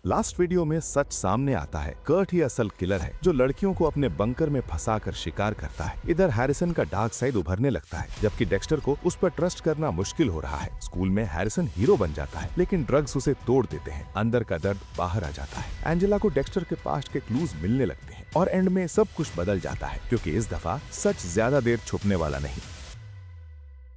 Last video में सच सामने आता है। कर्ट ही असल किलर है जो लड़कियों को अपने बंकर में फंसाकर शिकार करता है। इधर हैरिसन का डार्क साइड उभरने लगता है, जबकि डेक्स्टर को उस पर ट्रस्ट करना मुश्किल हो रहा है। स्कूल में हैरिसन हीरो बन जाता है, लेकिन ड्रग्स उसे तोड़ देते हैं। अंदर का दर्द बाहर आ जाता है। एंजेला को डेक्स्टर के पास्ट के क्लूज मिलने लगते हैं और एंड में सब कुछ बदल जाता है, क्योंकि इस दफा सच ज्यादा देर छुपने वाला नहीं।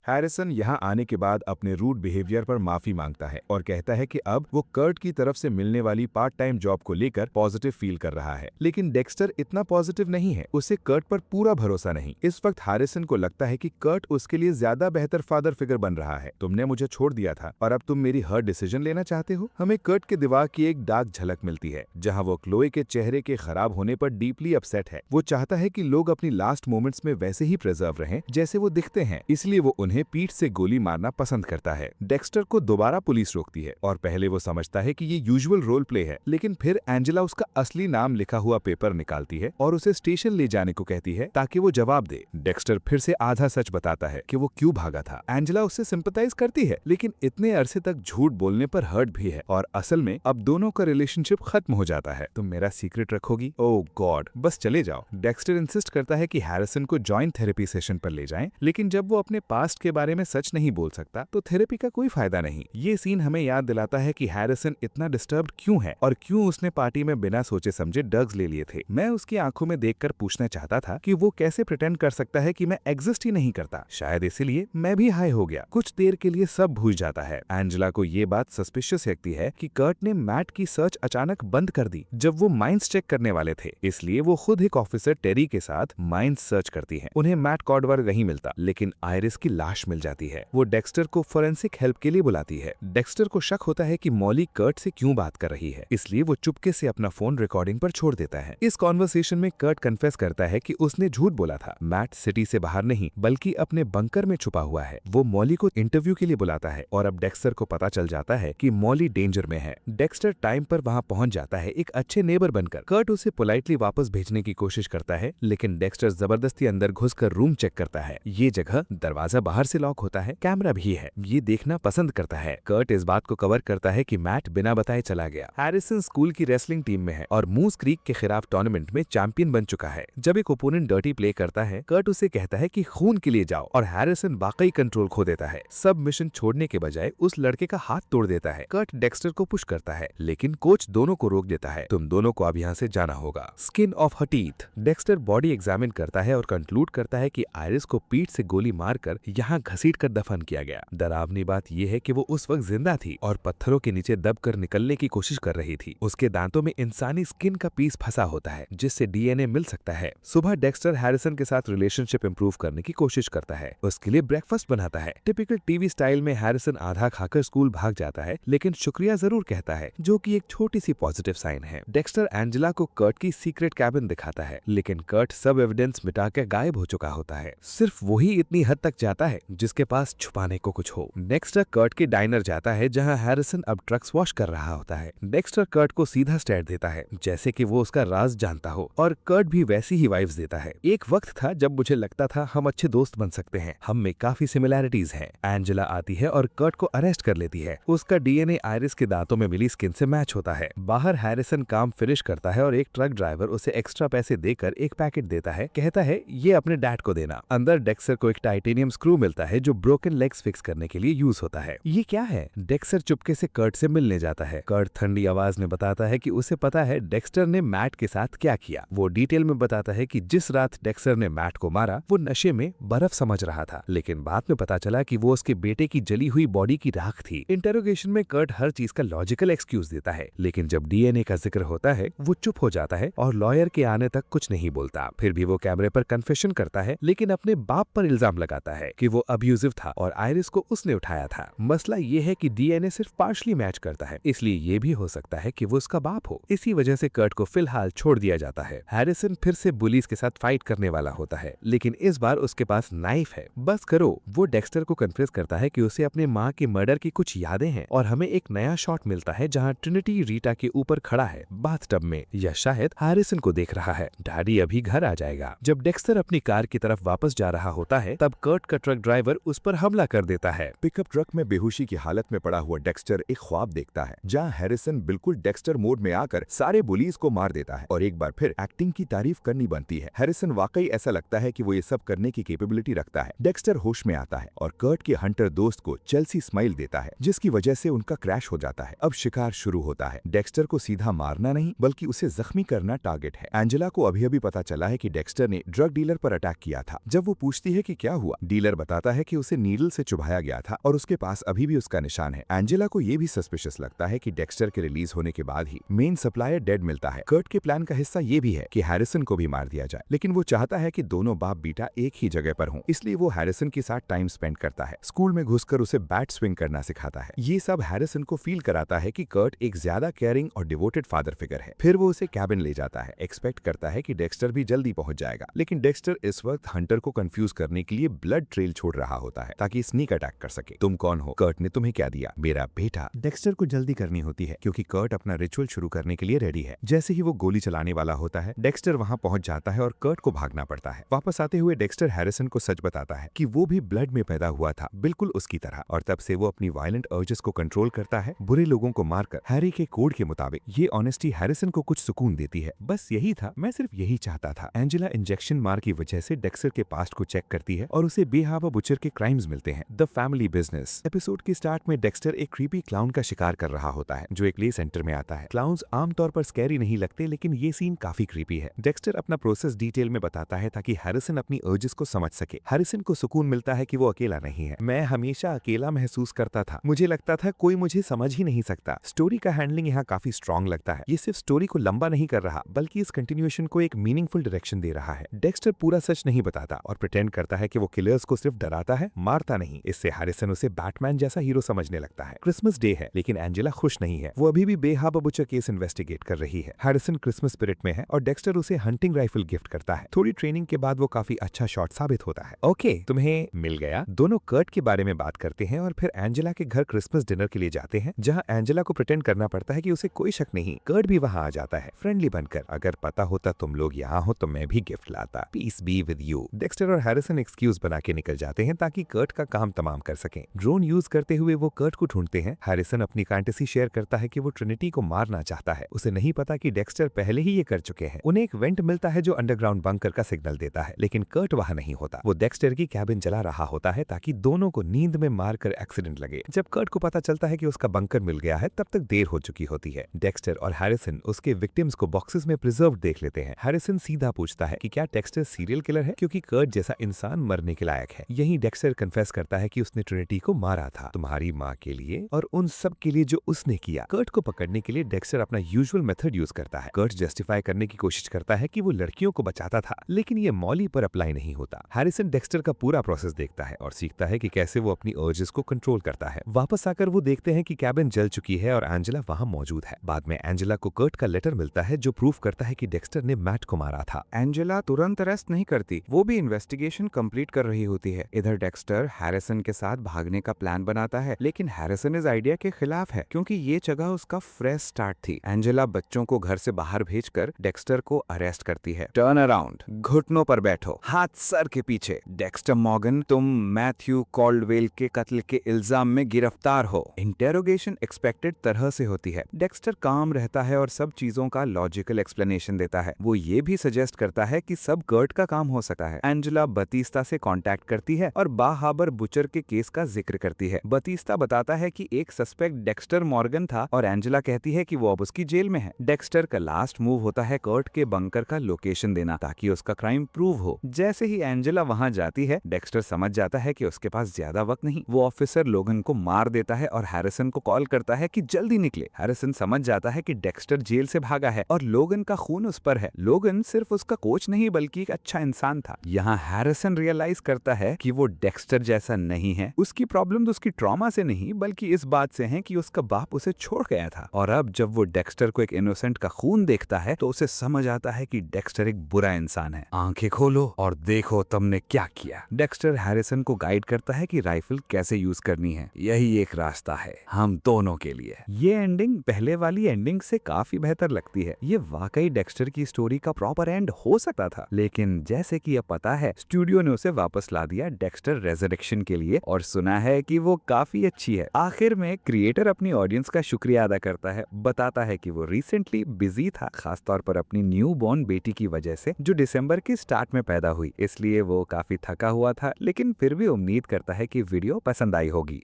हैरिसन यहाँ आने के बाद अपने रूड बिहेवियर पर माफी मांगता है और कहता है कि अब वो कर्ट की तरफ से मिलने वाली पार्ट टाइम जॉब को लेकर पॉजिटिव फील कर रहा है। लेकिन डेक्स्टर इतना पॉजिटिव नहीं है, उसे कर्ट पर पूरा भरोसा नहीं। इस वक्त हैरिसन को लगता है कि कर्ट उसके लिए ज्यादा बेहतर फादर फिगर बन रहा है। तुमने मुझे छोड़ दिया था और अब तुम मेरी हर डिसीजन लेना चाहते हो। हमें कर्ट के दिमाग की एक डार्क झलक मिलती है, जहाँ वो क्लोए के चेहरे के खराब होने पर डीपली अपसेट है। वो चाहता है कि लोग अपनी लास्ट मोमेंट्स में वैसे ही प्रिजर्व रहें जैसे वो दिखते हैं, इसलिए वो उन्हें पीठ से गोली मारना पसंद करता है। डेक्स्टर को दोबारा पुलिस रोकती है और पहले वो समझता है कि ये यूजुअल रोल प्ले है, लेकिन फिर एंजेला उसका असली नाम लिखा हुआ पेपर निकालती है और उसे स्टेशन ले जाने को कहती है ताकि वो जवाब दे। डेक्स्टर फिर से आधा सच बताता है कि वो क्यों भागा था। एंजेला उससे सिंपैथाइज करती है, लेकिन इतने अरसे तक झूठ बोलने पर हर्ट भी है और असल में अब दोनों का रिलेशनशिप खत्म हो जाता है। तुम मेरा सीक्रेट रखोगी? ओह गॉड, बस चले जाओ। डेक्स्टर इंसिस्ट करता है कि हैरिसन को जॉइंट थेरेपी सेशन पर ले जाएं, लेकिन जब वो अपने पास्ट के बारे में सच नहीं बोल सकता तो थेरेपी का कोई फायदा नहीं। ये सीन हमें याद दिलाता है कि हैरिसन इतना डिस्टर्ब्ड क्यों है और क्यों उसने पार्टी में बिना सोचे समझे ड्रग्स ले लिए थे। मैं उसकी आंखों में देखकर पूछना चाहता था कि वो कैसे प्रिटेंड कर सकता है कि मैं एग्जिस्ट ही नहीं करता। शायद इसीलिए मैं भी हाई हो गया। कुछ देर के लिए सब भूल जाता है। एंजेला को ये बात सस्पिशियस लगती है कि कर्ट ने मैट की सर्च अचानक बंद कर दी जब वो माइंस चेक करने वाले थे, इसलिए वो खुद एक ऑफिसर टेरी के साथ माइंस सर्च करती है। उन्हें मैट कॉडवर नहीं मिलता, लेकिन आयरिस की लाश मिल जाती है। वो डेक्स्टर को फोरेंसिक हेल्प के लिए बुलाती है। डेक्स्टर को शक होता है कि मॉली कर्ट से क्यों बात कर रही है, इसलिए वो चुपके से अपना फोन रिकॉर्डिंग पर छोड़ देता है। इस कॉन्वर्सेशन में कर्ट कन्फेस करता है कि उसने झूठ बोला था। मैट सिटी से बाहर नहीं बल्कि अपने बंकर में छुपा हुआ है। वो मॉली को इंटरव्यू के लिए बुलाता है और अब डेक्स्टर को पता चल जाता है कि मॉली डेंजर में है। डेक्स्टर टाइम पर वहाँ पहुँच जाता है एक अच्छे नेबर बनकर। कर्ट उसे पोलाइटली वापस भेजने की कोशिश करता है, लेकिन डेक्स्टर जबरदस्ती अंदर घुसकर रूम चेक करता है। ये जगह दरवाजा बाहर से लॉक होता है, कैमरा भी है। ये देखना पसंद करता है। कर्ट इस बात को कवर करता है कि मैट बिना बताए चला गया। हैरिसन स्कूल की रेसलिंग टीम में है और मूस क्रीक के खिलाफ टूर्नामेंट में चैंपियन बन चुका है। जब एक ओपोनेंट डर्टी प्ले करता है, कर्ट उसे कहता है कि खून के लिए जाओ और हैरिसन वाकई कंट्रोल खो देता है। सब मिशन छोड़ने के बजाय उस लड़के का हाथ तोड़ देता है। कर्ट डेक्स्टर को पुश करता है, लेकिन कोच दोनों को रोक देता है। तुम दोनों को अब यहाँ से जाना होगा। Skin of her teeth. Dexter body examine करता है और कंक्लूड करता है कि आयरिस को पीठ से गोली मारकर यहाँ घसीट कर दफन किया गया। डरावनी बात यह है कि वो उस वक्त जिंदा थी और पत्थरों के नीचे दबकर निकलने की कोशिश कर रही थी। उसके दांतों में इंसानी स्किन का पीस फंसा होता है, जिससे डीएनए मिल सकता है। सुबह डेक्स्टर हैरिसन के साथ रिलेशनशिप इंप्रूव करने की कोशिश करता है। उसके लिए ब्रेकफास्ट बनाता है। टिपिकल टीवी स्टाइल में हैरिसन आधा खाकर स्कूल भाग जाता है, लेकिन शुक्रिया जरूर कहता है, जो कि एक छोटी सी पॉजिटिव साइन है। डेक्स्टर एंजेला को कर्ट की सीक्रेट कैबिन दिखाता है, लेकिन कर्ट सब एविडेंस मिटाकर गायब हो चुका होता है। सिर्फ वही इतनी हद तक जाता है जिसके पास छुपाने को कुछ हो। डेक्स्टर कर्ट के डाइनर जाता है, जहां हैरिसन अब ट्रक्स वॉश कर रहा होता है। डेक्स्टर कर्ट को सीधा स्टेयर देता है, जैसे कि वो उसका राज जानता हो, और कर्ट भी वैसी ही वाइब्स देता है। एक वक्त था जब मुझे लगता था हम अच्छे दोस्त बन सकते हैं, हम में काफी सिमिलैरिटीज हैं। एंजेला आती है और कर्ट को अरेस्ट कर लेती है। उसका डीएनए आयरिस के दांतों में मिली स्किन से मैच होता है। बाहर हैरिसन काम फिनिश करता है और एक ट्रक ड्राइवर उसे एक्स्ट्रा पैसे देकर एक पैकेट देता है। कहता है ये अपने डैड को देना। अंदर डेक्स्टर को एक टाइटेनियम स्क्रू मिलता है जो ब्रोकन लेग्स फिक्स करने के लिए यूज होता है। ये क्या है? डेक्स्टर चुपके से कर्ट से मिलने जाता है। कर्ट ठंडी आवाज में बताता है कि उसे पता है डेक्स्टर ने मैट के साथ क्या किया। वो डिटेल में बताता है कि जिस रात डेक्स्टर ने मैट को मारा वो नशे में बर्फ समझ रहा था, लेकिन बाद में पता चला कि वो उसके बेटे की जली हुई बॉडी की राख थी। इंटरोगेशन में कर्ट हर चीज का लॉजिकल एक्सक्यूज देता है, लेकिन जब डीएनए का जिक्र होता है वो चुप हो जाता है और लॉयर के आने तक कुछ नहीं बोलता। फिर भी वो कैमरे पर कन्फेशन करता है, लेकिन अपने बाप पर इल्जाम लगाता है कि वो अब्यूजिव था और आयरिस को उसने उठाया था। मसला ये है कि डीएनए सिर्फ पार्शली मैच करता है, इसलिए ये भी हो सकता है कि वो उसका बाप हो। इसी वजह से कर्ट को फिलहाल छोड़ दिया जाता है। हैरिसन फिर से बुलीज के साथ फाइट करने वाला होता है, लेकिन इस बार उसके पास नाइफ है। बस करो। वो डेक्स्टर को कन्फ्रेस करता है कि उसे अपने माँ की मर्डर की कुछ यादें हैं और हमें एक नया शॉट मिलता है जहाँ ट्रिनिटी रीटा के ऊपर खड़ा है बाथटब में, या शायद हैरिसन को देख रहा है। डैडी अभी घर आ जाएगा। जब डेक्स्टर अपनी कार की तरफ वापस जा रहा होता है, तब कर्ट का ट्रक ड्राइवर उस पर हमला कर देता है। पिकअप ट्रक में बेहोशी की हालत में पड़ा हुआ डेक्स्टर एक ख्वाब देखता है जहां हैरिसन बिल्कुल डेक्स्टर मोड में आकर सारे बुलीज को मार देता है और एक बार फिर एक्टिंग की तारीफ करनी बनती है। हैरिसन वाकई ऐसा लगता है कि वो ये सब करने की कैपेबिलिटी रखता है। डेक्स्टर होश में आता है और कर्ट के हंटर दोस्त को चेल्सी स्माइल देता है जिसकी वजह से उनका क्रैश हो जाता है। अब शिकार शुरू होता है। डेक्स्टर को सीधा मारना नहीं बल्कि उसे जख्मी करना टारगेट है। एंजेला को अभी पता चला है कि डेक्स्टर ने ड्रग डीलर पर अटैक किया था। जब वो पूछती है कि क्या हुआ, डीलर बताता है कि उसे नीडल से चुभाया गया था और उसके पास अभी भी उसका निशान है। एंजेला को ये भी सस्पिशियस लगता है कि डेक्स्टर के रिलीज होने के बाद ही मेन सप्लायर डेड मिलता है। कर्ट के प्लान का हिस्सा ये भी है कि हैरिसन को भी मार दिया जाए, लेकिन वो चाहता है कि दोनों बाप बेटा एक ही जगह पर हों, इसलिए वो हैरिसन के साथ टाइम स्पेंड करता है। स्कूल में घुसकर उसे बैट स्विंग करना सिखाता है। ये सब हैरिसन को फील कराता है कि कर्ट एक ज्यादा केयरिंग और डिवोटेड फादर फिगर है। फिर वो उसे कैबिन ले जाता है। एक्सपेक्ट करता है कि डेक्स्टर भी जल्दी पहुंच जाएगा, लेकिन डेक्स्टर इस वक्त हंटर को कंफ्यूज करने के लिए ब्लड ट्रेल छोड़ रहा होता है ताकि स्नीक अटैक कर सके। तुम कौन हो? कर्ट ने तुम्हें क्या दिया? मेरा बेटा। डेक्स्टर को जल्दी करनी होती है क्योंकि कर्ट अपना रिचुअल शुरू करने के लिए रेडी है। जैसे ही वो गोली चलाने वाला होता है, डेक्स्टर वहां पहुंच जाता है और कर्ट को भागना पड़ता है। वापस आते हुए डेक्स्टर हैरिसन को सच बताता है कि वो भी ब्लड में पैदा हुआ था, बिल्कुल उसकी तरह, और तब से वो अपनी वायलेंट अर्जेस को कंट्रोल करता है, बुरे लोगों को मारकर हैरी के कोड के मुताबिक। ये ऑनेस्टी हैरिसन को कुछ सुकून देती है। बस यही था, मैं सिर्फ यही चाहता था। एंजेला इंजेक्शन मार की वजह से डेक्स्टर के पास्ट को चेक करती है और उसे बेहावा बुचर के क्राइम्स मिलते हैं। The family business. एपिसोड के स्टार्ट में डेक्स्टर एक क्रीपी क्लाउन का शिकार कर रहा होता है जो एक प्ले सेंटर में आता है। क्लाउन्स आमतौर पर स्कैरी नहीं लगते, लेकिन ये सीन काफी क्रीपी है। डेक्स्टर अपना प्रोसेस डिटेल में बताता है ताकि हैरिसन अपनी अर्जेस को समझ सके। हैरिसन को सुकून मिलता है कि वो अकेला नहीं है। मैं हमेशा अकेला महसूस करता था, मुझे लगता था कोई मुझे समझ ही नहीं सकता। स्टोरी का हैंडलिंग यहाँ काफी स्ट्रॉन्ग लगता है। ये सिर्फ स्टोरी को लंबा नहीं कर रहा बल्कि इस कंटिन्यूएशन को एक मीनिंगफुल डायरेक्शन दे रहा है। डेक्स्टर पूरा सच नहीं बताता और प्रिटेंड करता है कि वो किलर्स को सिर्फ डराता है, मारता नहीं। इससे हैरिसन उसे बैटमैन जैसा हीरो समझने लगता है। क्रिसमस डे है लेकिन एंजेला खुश नहीं है। वो अभी भी बेहाबा बुचर केस इन्वेस्टिगेट कर रही है। हैरिसन क्रिसमस स्पिरिट में है और डेक्स्टर उसे हंटिंग राइफल गिफ्ट करता है। थोड़ी ट्रेनिंग के बाद वो काफी अच्छा शॉट साबित होता है। ओके, तुम्हें मिल गया। दोनों कर्ट के बारे में बात करते हैं और फिर एंजेला के घर क्रिसमस डिनर के लिए जाते हैं, जहां एंजेला को प्रिटेंड करना पड़ता है कि उसे कोई शक नहीं। कर्ट भी वहां आ जाता है फ्रेंडली बनकर। अगर पता होता तुम लोग यहाँ हो तो मैं भी गिफ्ट लाता। Peace be with you. Dexter और हैरिसन एक्सक्यूज बना के निकल जाते हैं ताकि कर्ट का काम तमाम कर सकें। ड्रोन यूज करते हुए वो कर्ट को ढूंढते हैं। हैरिसन अपनी फैंटेसी शेयर करता है कि वो ट्रिनिटी को मारना चाहता है। उसे नहीं पता कि डेक्स्टर पहले ही ये कर चुके हैं। उन्हें एक वेंट मिलता है जो अंडरग्राउंड बंकर का सिग्नल देता है, लेकिन कर्ट वहां नहीं होता। वो डेक्स्टर की कैबिन जला रहा होता है ताकि दोनों को नींद में मारकर एक्सीडेंट लगे। जब कर्ट को पता चलता है कि उसका बंकर मिल गया है, तब तक देर हो चुकी होती है। डेक्स्टर और हैरिसन उसके विक्टिम्स को बॉक्सेस में प्रिजर्व देख लेते हैं। हैरिसन सीधा पूछता है कि क्या डेक्स्टर सीरियल किलर है, क्योंकि कर्ट जैसा इंसान मरने के लायक है। यही डेक्स्टर कन्फेस करता है कि उसने ट्रिनिटी को मारा था, तुम्हारी माँ के लिए और उन सब के लिए जो उसने किया। कर्ट को पकड़ने के लिए डेक्स्टर अपना यूजुअल मेथड यूज करता है। कर्ट जस्टिफाई करने की कोशिश करता है कि वो लड़कियों को बचाता था, लेकिन ये मॉली पर अप्लाई नहीं होता। हैरिसन डेक्स्टर का पूरा प्रोसेस देखता है और सीखता है कि कैसे वो अपनी अर्जेस को कंट्रोल करता है। वापस आकर वो देखते हैं कि कैबिन जल चुकी है और एंजेला वहां मौजूद है। बाद में एंजेला को कर्ट का लेटर मिलता है जो प्रूफ करता है कि डेक्स्टर ने मैट को मारा था। एंजेला तुरंत अरेस्ट नहीं करती, वो भी इन्वेस्टिगेशन कंप्लीट कर रही होती है। इधर डेक्स्टर हैरिसन के साथ भागने का प्लान बनाता है, लेकिन हैरिसन इस आइडिया के खिलाफ है क्योंकि ये जगह उसका फ्रेश स्टार्ट थी। एंजेला बच्चों को घर से बाहर भेजकर डेक्स्टर को अरेस्ट करती है। टर्न अराउंड, घुटनों पर बैठो, हाथ सर के पीछे। डेक्स्टर मॉर्गन, तुम मैथ्यू कॉल्डवेल के कत्ल के इल्जाम में गिरफ्तार हो। इंटेरोगेशन एक्सपेक्टेड तरह से होती है। डेक्स्टर काम रहता है और सब चीजों का लॉजिकल एक्सप्लेनेशन देता है। वो ये भी सजेस्ट करता है कि सब कर्ट का काम हो सकता है। एंजेला बतीस्ता से कांटेक्ट करती है और बाहाबर बुचर के केस का जिक्र करती है। बतीस्ता बताता है कि एक सस्पेक्ट डेक्स्टर मॉर्गन था और एंजेला कहती है कि वो अब उसकी जेल में है। डेक्स्टर का लास्ट मूव होता है कर्ट के बंकर का लोकेशन देना ताकि उसका क्राइम प्रूव हो। जैसे ही एंजेला वहां जाती है, डेक्स्टर समझ जाता है कि उसके पास ज्यादा वक्त नहीं। वो ऑफिसर लोगन को मार देता है और हैरिसन को कॉल करता है कि जल्दी निकले। हैरिसन समझ जाता है कि डेक्स्टर जेल से भागा है और लोगन का खून उस पर है। लोगन सिर्फ उसका कोच नहीं बल्कि एक अच्छा इंसान था। यहाँ हैरिसन रियलाइज करता है कि वो डेक्स्टर जैसा नहीं है। उसकी प्रॉब्लम उसकी ट्रॉमा से नहीं बल्कि इस बात से है कि उसका बाप उसे छोड़ गया था। और अब जब वो डेक्स्टर को एक इनोसेंट का खून देखता है तो उसे समझ आता है कि डेक्स्टर एक बुरा इंसान है। आंखें खोलो और देखो तुमने क्या किया। डेक्स्टर हैरिसन को गाइड करता है कि राइफल कैसे यूज करनी है। यही एक रास्ता है हम दोनों के लिए। ये एंडिंग पहले वाली एंडिंग से काफी बेहतर लगती है। ये वाकई डेक्स्टर की स्टोरी का प्रॉपर एंड हो सकता था, लेकिन जैसे कि अब पता है स्टूडियो ने उसे वापस ला दिया डेक्स्टर रेजरेक्शन के लिए और सुना है कि वो काफी अच्छी है। आखिर में क्रिएटर अपनी ऑडियंस का शुक्रिया अदा करता है, बताता है कि वो रिसेंटली बिजी था, खासतौर पर अपनी न्यू बॉर्न बेटी की वजह से जो दिसंबर की स्टार्ट में पैदा हुई, इसलिए वो काफी थका हुआ था, लेकिन फिर भी उम्मीद करता है कि वीडियो पसंद आई होगी।